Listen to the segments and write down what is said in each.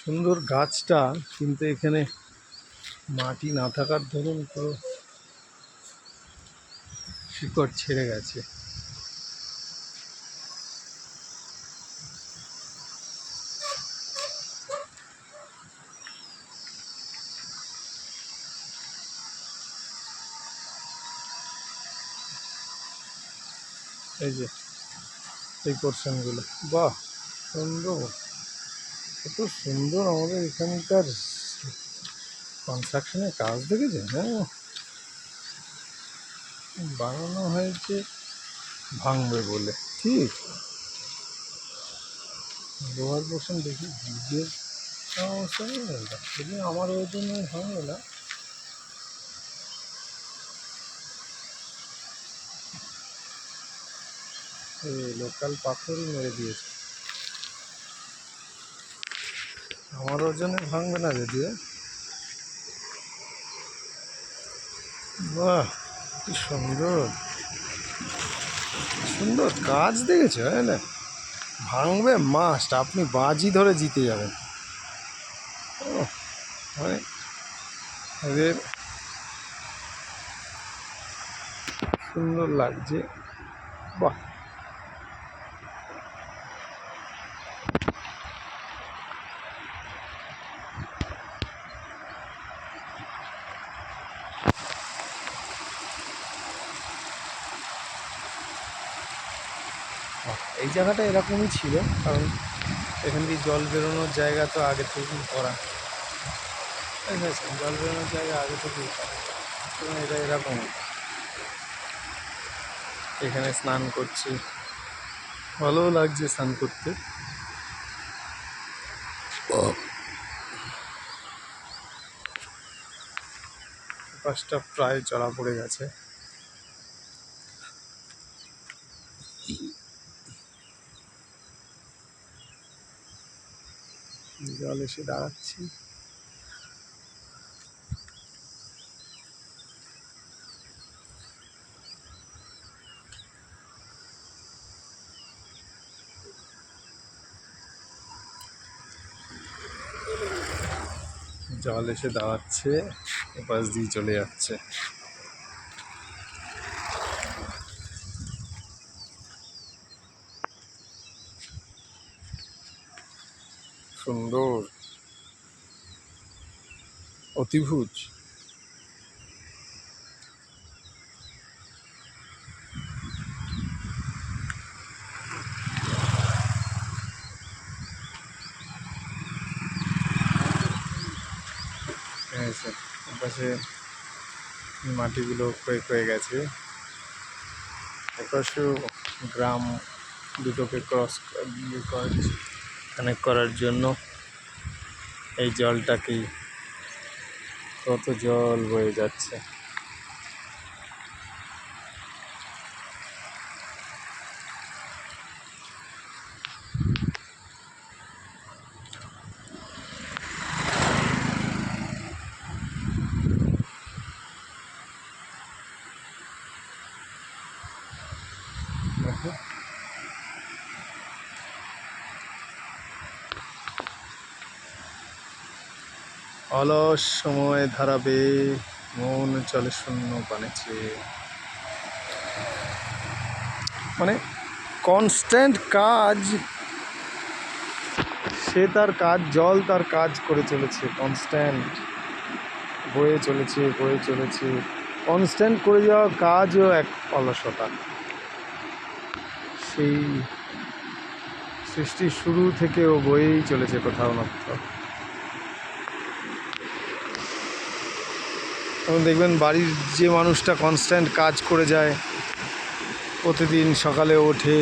সুন্দর গাছটা, কিন্তু এখানে মাটি না থাকার দরুন পুরো শিকড় ছেড়ে গেছে। এই যে এই পোর্শনগুলো, বাহ সুন্দর, কত সুন্দর আমাদের এখানকার কনস্ট্রাকশনের কাজ দেখেছে। হ্যাঁ, বানানো হয়েছে ভাঙবে বলে, ঠিক লোহার পোর্শন দেখি ব্রিজের অবস্থা নেই, যদি আমার ওই জন্য ভাঙবে না। এই লোকাল পাথরই মেরে দিয়েছে, আমার ওজনে ভাঙবে না যদিও। বাহ কি সুন্দর সুন্দর কাজ দেখেছো, হ্যাঁ না? ভাঙবে মাস্ট, আপনি বাজি ধরে জিতে যাবেন। মানে এদের সুন্দর লাগছে, বাহ। এই জায়গাটা এরকমই ছিল, কারণ এখান দিয়ে জল বেরোনোর জায়গা তো আগে থেকেই করা, জল বেরোনোর জায়গা আগে থেকেই করা, এটা এরকম। এখানে স্নান করছি, ভালোও লাগছে স্নান করতে। পাশটা প্রায় চড়া পড়ে গেছে। জল এসে দাঁড়াচ্ছি, জল এসে দাঁড়াচ্ছে, এপাশ দিয়ে চলে যাচ্ছে। সুন্দর, অতিভুজ। এপাশে মাটিগুলো ক্ষয়ে ক্ষয়ে গেছে, এপাশেও গ্রাম দুটোকে কানেক্ট করার জন্য এই জলটাকেই, কত জল বয়ে যাচ্ছে। অলস সময় ধারাবে, মন চলে শূন্য পানে চেয়ে। মানে কনস্ট্যান্ট কাজ, সে তার কাজ, জল তার কাজ করে চলেছে, কনস্ট্যান্ট বয়ে চলেছে বয়ে চলেছে। কনস্ট্যান্ট করে যাওয়া কাজও এক অলসতা, সেই সৃষ্টির শুরু থেকে ও বয়েই চলেছে কোথাও না কোথাও। এবং দেখবেন বাড়ির যে মানুষটা কনস্ট্যান্ট কাজ করে যায়, প্রতিদিন সকালে ওঠে,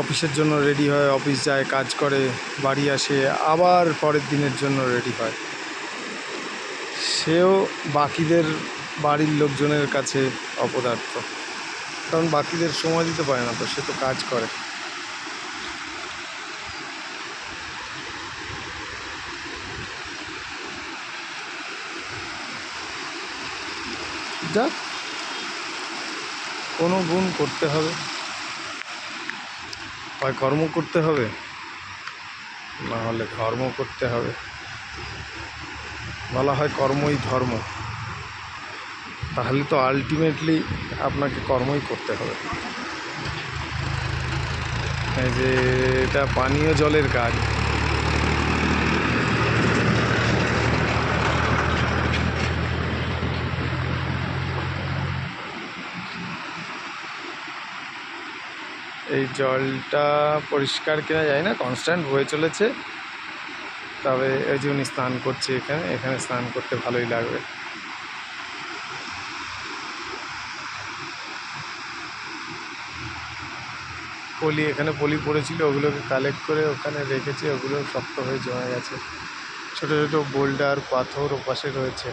অফিসের জন্য রেডি হয়, অফিস যায়, কাজ করে, বাড়ি আসে, আবার পরের দিনের জন্য রেডি হয়, সেও বাকিদের বাড়ির লোকজনের কাছে অপদার্থ, কারণ বাকিদের সময় দিতে পারে না, তো সে তো কাজ করে। যাক, কোনো গুণ করতে হবে, হয় কর্ম করতে হবে, না হলে ধর্ম করতে হবে। বলা হয় কর্মই ধর্ম, তাহলে তো আলটিমেটলি আপনাকে কর্মই করতে হবে। এই যে এটা পানীয় জলের কাজ। এই জলটা পরিষ্কার কিনা যায় না, কনস্ট্যান্ট বয়ে চলেছে। তবে ওই যে উনি স্নান করছে এখানে, এখানে স্নান করতে ভালোই লাগবে। পলি, এখানে পলি পড়েছিল, ওগুলোকে কালেক্ট করে ওখানে রেখেছি, ওগুলো শক্ত হয়ে জমে গেছে। ছোটো ছোটো বোল্ডার পাথর ওপাশে রয়েছে।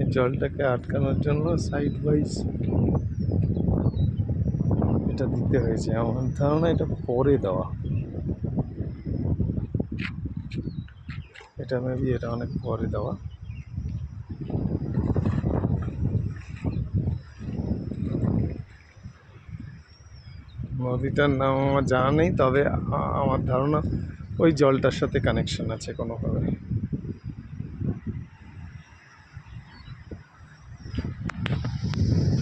এই জলটাকে আটকানোর জন্য সাইড ওয়াইজ এটা দিতে হয়েছে। আমার ধারণা এটা পরে দেওয়া, এটা মেবি এটা অনেক পরে দেওয়া। নদীটার নাম আমার জানা নেই, তবে আমার ধারণা ওই জলটার সাথে কানেকশন আছে কোনোভাবে।